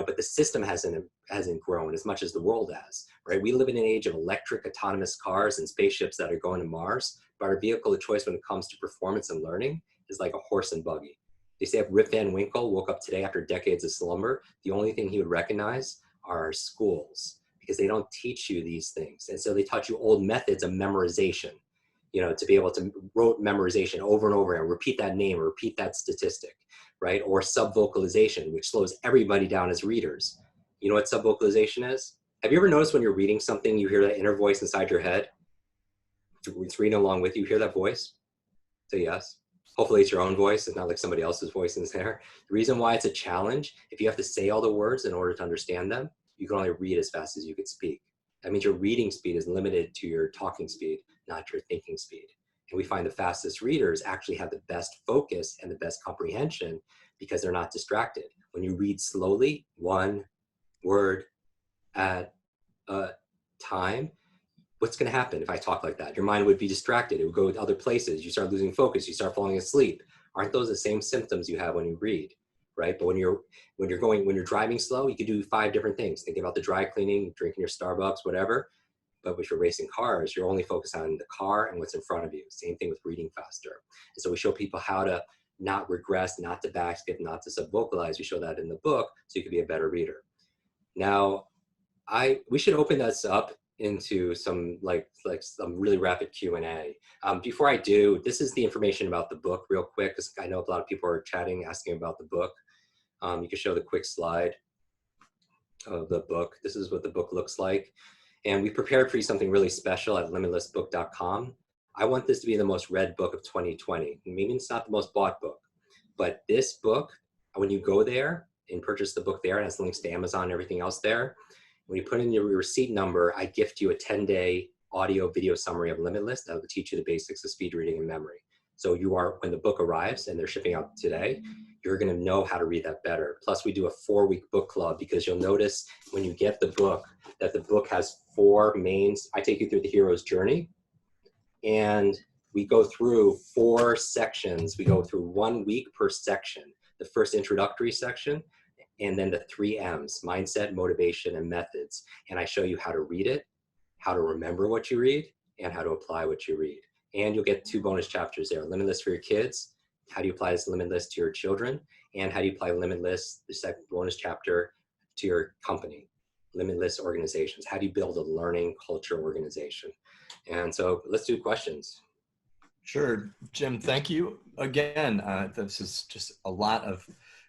S2: but the system hasn't grown as much as the world has, right? We live in an age of electric autonomous cars and spaceships that are going to Mars, but our vehicle of choice when it comes to performance and learning is like a horse and buggy. They say if Rip Van Winkle woke up today after decades of slumber, the only thing he would recognize are our schools, because they don't teach you these things. And so they taught you old methods of memorization, to be able to rote memorization over and over and repeat that name or repeat that statistic, right? Or subvocalization, which slows everybody down as readers. You know what subvocalization is? Have you ever noticed when you're reading something, you hear that inner voice inside your head? It's reading along with you, hear that voice? Say yes. Hopefully it's your own voice. It's not like somebody else's voice in there. The reason why it's a challenge, if you have to say all the words in order to understand them, you can only read as fast as you could speak. That means your reading speed is limited to your talking speed, not your thinking speed. And we find the fastest readers actually have the best focus and the best comprehension because they're not distracted. When you read slowly, one word at a time, what's going to happen if I talk like that? Your mind would be distracted. It would go to other places. You start losing focus. You start falling asleep. Aren't those the same symptoms you have when you read, right? But when you're driving slow, you can do 5 different things. Think about the dry cleaning, drinking your Starbucks, whatever. But with your racing cars, you're only focused on the car and what's in front of you. Same thing with reading faster. And so we show people how to not regress, not to backskip, not to subvocalize. We show that in the book so you can be a better reader. Now, we should open this up into some some really rapid Q&A. Before I do, this is the information about the book real quick, because I know a lot of people are chatting, asking about the book. You can show the quick slide of the book. This is what the book looks like. And we prepared for you something really special at limitlessbook.com. I want this to be the most read book of 2020. Maybe it's not the most bought book, but this book, when you go there and purchase the book there, and it has links to Amazon and everything else there, when you put in your receipt number, I gift you a 10-day audio video summary of Limitless that will teach you the basics of speed reading and memory. So when the book arrives and they're shipping out today, you're going to know how to read that better. Plus, we do a 4-week book club, because you'll notice when you get the book that the book has 4 mains. I take you through the hero's journey, and we go through 4 sections. We go through 1 week per section. The first introductory section, and then the 3 M's, mindset, motivation, and methods. And I show you how to read it, how to remember what you read, and how to apply what you read. And you'll get 2 bonus chapters there. Limitless for your kids. How do you apply this Limitless to your children? And how do you apply Limitless, the second bonus chapter, to your company? Limitless organizations. How do you build a learning culture organization? And so let's do questions.
S1: Sure. Jim, thank you again. This is just a lot of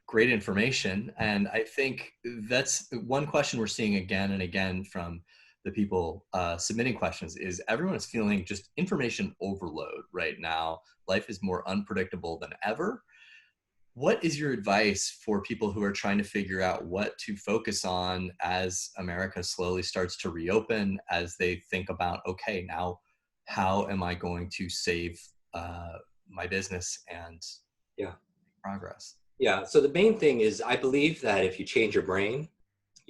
S1: great information. And I think that's one question we're seeing again and again from the people submitting questions is everyone is feeling just information overload right now. Life is more unpredictable than ever. What is your advice for people who are trying to figure out what to focus on as America slowly starts to reopen, as they think about, okay, now how am I going to save my business and progress?
S2: Yeah, so the main thing is I believe that if you change your brain,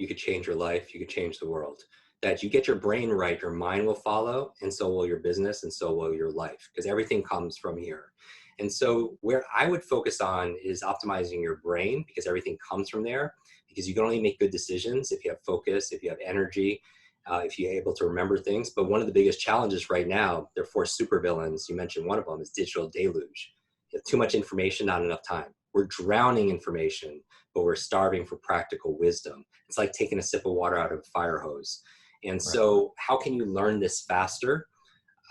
S2: you could change your life, you could change the world. That you get your brain right, your mind will follow, and so will your business, and so will your life, because everything comes from here. And so where I would focus on is optimizing your brain, because everything comes from there, because you can only make good decisions if you have focus, if you have energy, if you're able to remember things. But one of the biggest challenges right now, there are four supervillains. You mentioned one of them is digital deluge. You have too much information, not enough time. We're drowning information, but we're starving for practical wisdom. It's like taking a sip of water out of a fire hose. And so how can you learn this faster?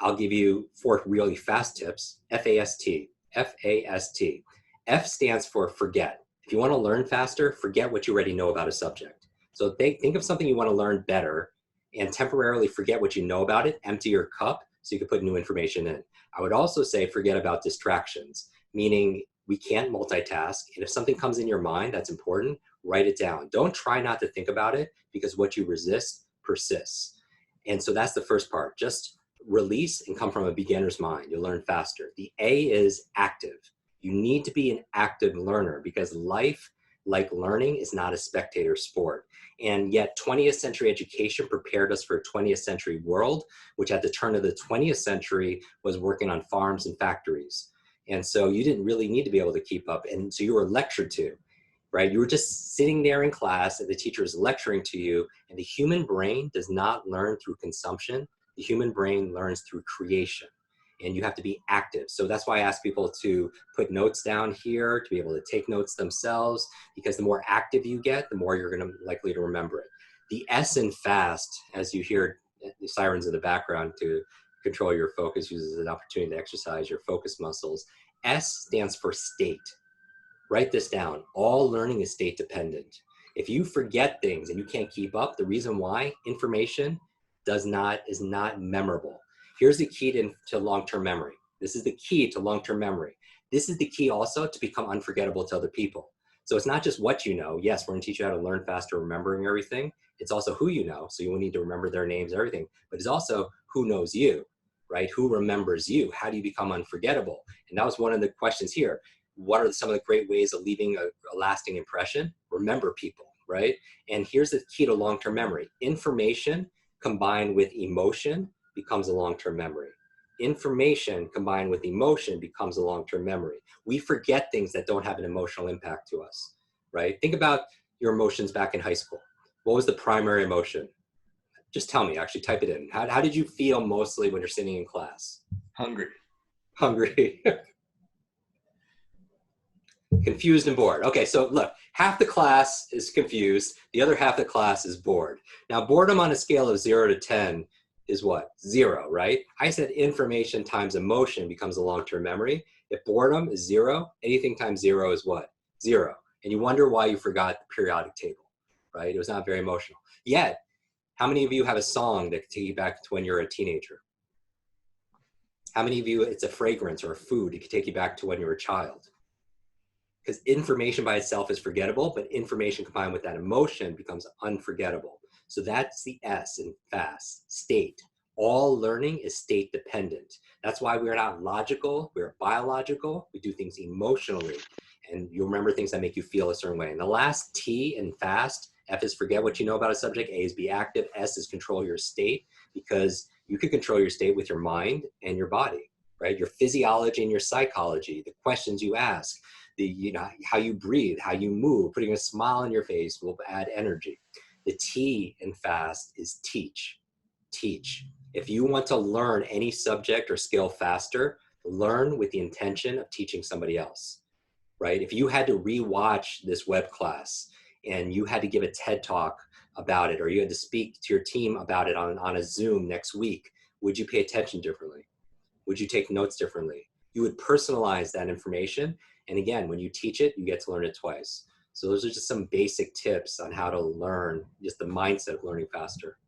S2: I'll give you 4 really fast tips. FAST, FAST. F stands for forget. If you want to learn faster, forget what you already know about a subject. So think of something you want to learn better and temporarily forget what you know about it, empty your cup so you can put new information in. I would also say forget about distractions, meaning we can't multitask. And if something comes in your mind that's important, write it down. Don't try not to think about it, because what you resist persists. And so that's the first part. Just release and come from a beginner's mind. You'll learn faster. The A is active. You need to be an active learner, because life, like learning, is not a spectator sport. And yet 20th century education prepared us for a 20th century world, which at the turn of the 20th century was working on farms and factories. And so you didn't really need to be able to keep up. And so you were lectured to, right? You were just sitting there in class and the teacher is lecturing to you. And the human brain does not learn through consumption. The human brain learns through creation. And you have to be active. So that's why I ask people to put notes down here, to be able to take notes themselves, because the more active you get, the more you're going to likely to remember it. The S in fast, as you hear the sirens in the background to control your focus, uses an opportunity to exercise your focus muscles. S stands for state. Write this down. All learning is state dependent. If you forget things and you can't keep up, the reason why, information is not memorable. Here's the key to long-term memory. This is the key to long-term memory. This is the key also to become unforgettable to other people. So it's not just what you know. Yes, we're going to teach you how to learn faster, remembering everything. It's also who you know. So you will need to remember their names, everything. But it's also who knows you, right? Who remembers you? How do you become unforgettable? And that was one of the questions here. What are some of the great ways of leaving a lasting impression? Remember people, right? And here's the key to long-term memory. Information combined with emotion becomes a long-term memory. Information combined with emotion becomes a long-term memory. We forget things that don't have an emotional impact to us, right? Think about your emotions back in high school. What was the primary emotion? Just tell me, actually type it in. How did you feel mostly when you're sitting in class?
S1: Hungry.
S2: Hungry. Confused and bored. Okay, so look, half the class is confused. The other half of the class is bored. Now, boredom on a scale of 0 to 10 is what? 0, right? I said information times emotion becomes a long-term memory. If boredom is 0, anything times 0 is what? 0. And you wonder why you forgot the periodic table, right? It was not very emotional. Yet, how many of you have a song that can take you back to when you're a teenager? How many of you, it's a fragrance or a food that can take you back to when you were a child? Because information by itself is forgettable, but information combined with that emotion becomes unforgettable. So that's the S in FAST, state. All learning is state dependent. That's why we're not logical, we're biological. We do things emotionally. And you'll remember things that make you feel a certain way. And the last T in FAST, F is forget what you know about a subject, A is be active, S is control your state, because you can control your state with your mind and your body, right? Your physiology and your psychology, the questions you ask, how you breathe, how you move, putting a smile on your face will add energy. The T in FAST is teach. Teach. If you want to learn any subject or skill faster, learn with the intention of teaching somebody else, right? If you had to rewatch this web class and you had to give a TED talk about it, or you had to speak to your team about it on a Zoom next week, would you pay attention differently? Would you take notes differently? You would personalize that information. And again, when you teach it, you get to learn it twice. So those are just some basic tips on how to learn, just the mindset of learning faster.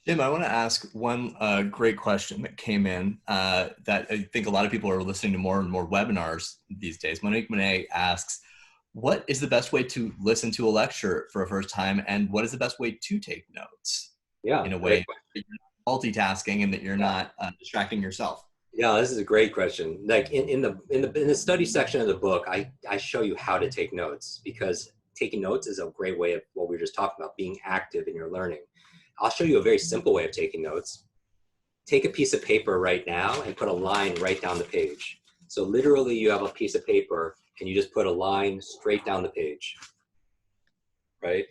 S1: Jim, I want to ask one great question that came in that I think a lot of people are listening to more and more webinars these days. Monique Monet asks, what is the best way to listen to a lecture for a first time, and what is the best way to take notes?
S2: Yeah,
S1: in a way that you're not multitasking and that you're not distracting yourself?
S2: Yeah, this is a great question. Like in the study section of the book, I show you how to take notes, because taking notes is a great way of what we were just talking about, being active in your learning. I'll show you a very simple way of taking notes. Take a piece of paper right now and put a line right down the page. So literally you have a piece of paper and you just put a line straight down the page, right?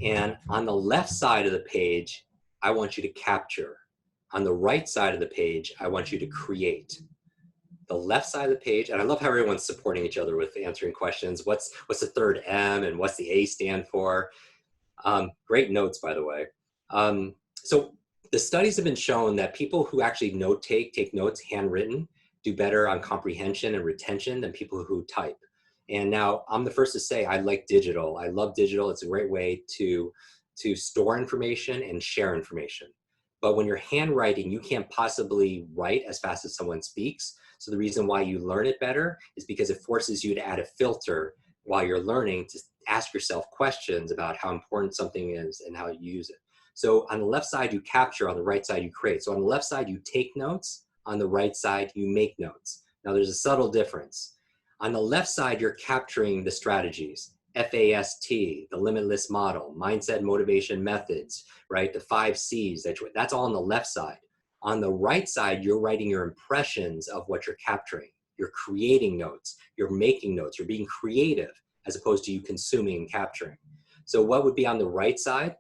S2: And on the left side of the page, I want you to capture. On the right side of the page, I want you to create. The left side of the page, and I love how everyone's supporting each other with answering questions. What's the third M and what's the A stand for? Great notes, by the way. So the studies have been shown that people who actually take notes handwritten, do better on comprehension and retention than people who type. And now I'm the first to say I like digital. I love digital. It's a great way to store information and share information. But when you're handwriting, you can't possibly write as fast as someone speaks. So the reason why you learn it better is because it forces you to add a filter while you're learning to ask yourself questions about how important something is and how you use it. So on the left side, you capture, on the right side, you create. So on the left side, you take notes. On the right side, you make notes. Now there's a subtle difference. On the left side, you're capturing the strategies, FAST, the Limitless model, mindset, motivation, methods, right? The 5 C's, that's all on the left side. On the right side, you're writing your impressions of what you're capturing. You're creating notes, you're making notes, you're being creative as opposed to you consuming and capturing. So what would be on the right side?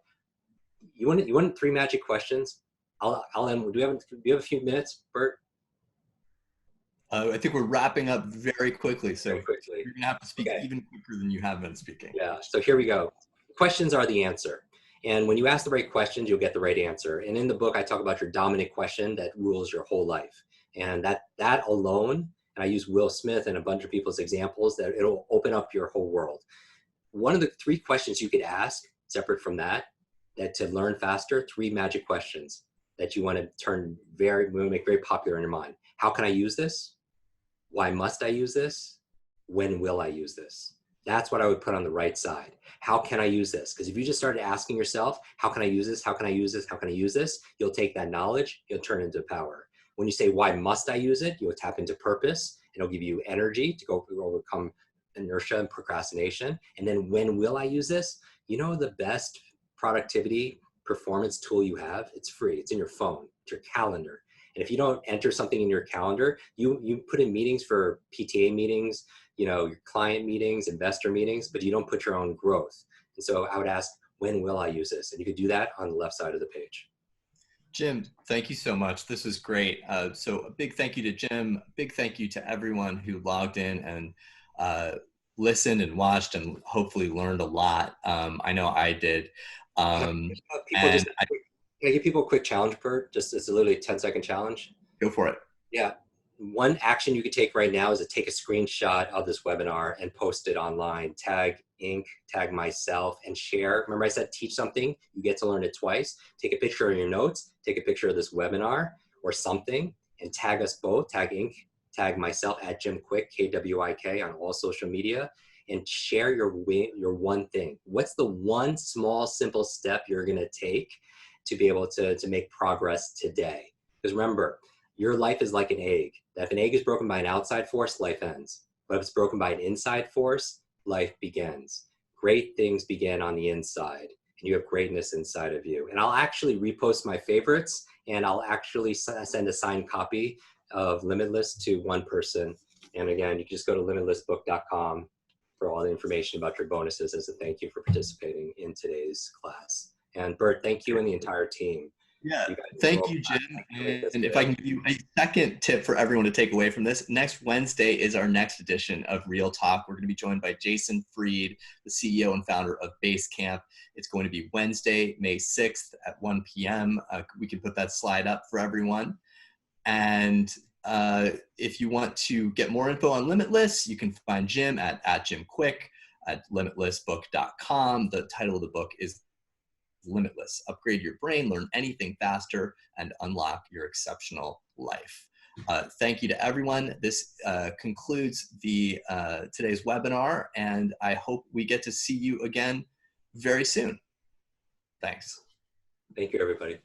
S2: You want 3 magic questions? I'll end. Do you have a few minutes, Burt?
S1: I think we're wrapping up very quickly, so
S2: Very quickly.
S1: you're gonna have to speak even quicker than you have been speaking.
S2: Yeah, so here we go. Questions are the answer. And when you ask the right questions, you'll get the right answer. And in the book, I talk about your dominant question that rules your whole life. And that alone, and I use Will Smith and a bunch of people's examples, that it'll open up your whole world. One of the 3 questions you could ask, separate from that to learn faster, 3 magic questions that you want to make very popular in your mind. How can I use this? Why must I use this? When will I use this? That's what I would put on the right side. How can I use this? Because if you just started asking yourself, how can I use this? How can I use this? How can I use this? You'll take that knowledge, you'll turn it into power. When you say, why must I use it? You'll tap into purpose. It'll give you energy to go overcome inertia and procrastination. And then when will I use this? You know, the best productivity performance tool you have, it's free. It's in your phone, it's your calendar. And if you don't enter something in your calendar, you put in meetings for PTA meetings, your client meetings, investor meetings, but you don't put your own growth. And so I would ask, when will I use this? And you could do that on the left side of the page.
S1: Jim, thank you so much. This was great. So a big thank you to Jim, a big thank you to everyone who logged in and listened and watched and hopefully learned a lot. I know I did.
S2: Can I give people a quick challenge, Burt? It's literally a 10-second challenge.
S1: Go for it.
S2: Yeah. One action you could take right now is to take a screenshot of this webinar and post it online. Tag Inc., tag myself, and share. Remember I said teach something, you get to learn it twice. Take a picture of your notes, take a picture of this webinar or something, and tag us both, tag Inc., tag myself at Jim Kwik, KWIK, on all social media, and share your one thing. What's the one small, simple step you're gonna take to be able to make progress today? Because remember, your life is like an egg. That if an egg is broken by an outside force, life ends. But if it's broken by an inside force, life begins. Great things begin on the inside, and you have greatness inside of you. And I'll actually repost my favorites, and I'll actually send a signed copy of Limitless to one person. And again, you can just go to limitlessbook.com for all the information about your bonuses as a thank you for participating in today's class. And Burt, thank you and the entire team.
S1: Yeah, thank you, Jim. And if I can give you a second tip for everyone to take away from this, next Wednesday is our next edition of Real Talk. We're going to be joined by Jason Fried, the CEO and founder of Basecamp. It's going to be Wednesday, May 6th at 1 p.m. We can put that slide up for everyone. And if you want to get more info on Limitless, you can find Jim at Jim Kwik at limitlessbook.com. The title of the book is Limitless. Upgrade your brain, learn anything faster, and unlock your exceptional life. Thank you to everyone. This concludes today's webinar, and I hope we get to see you again very soon. Thanks.
S2: Thank you, everybody.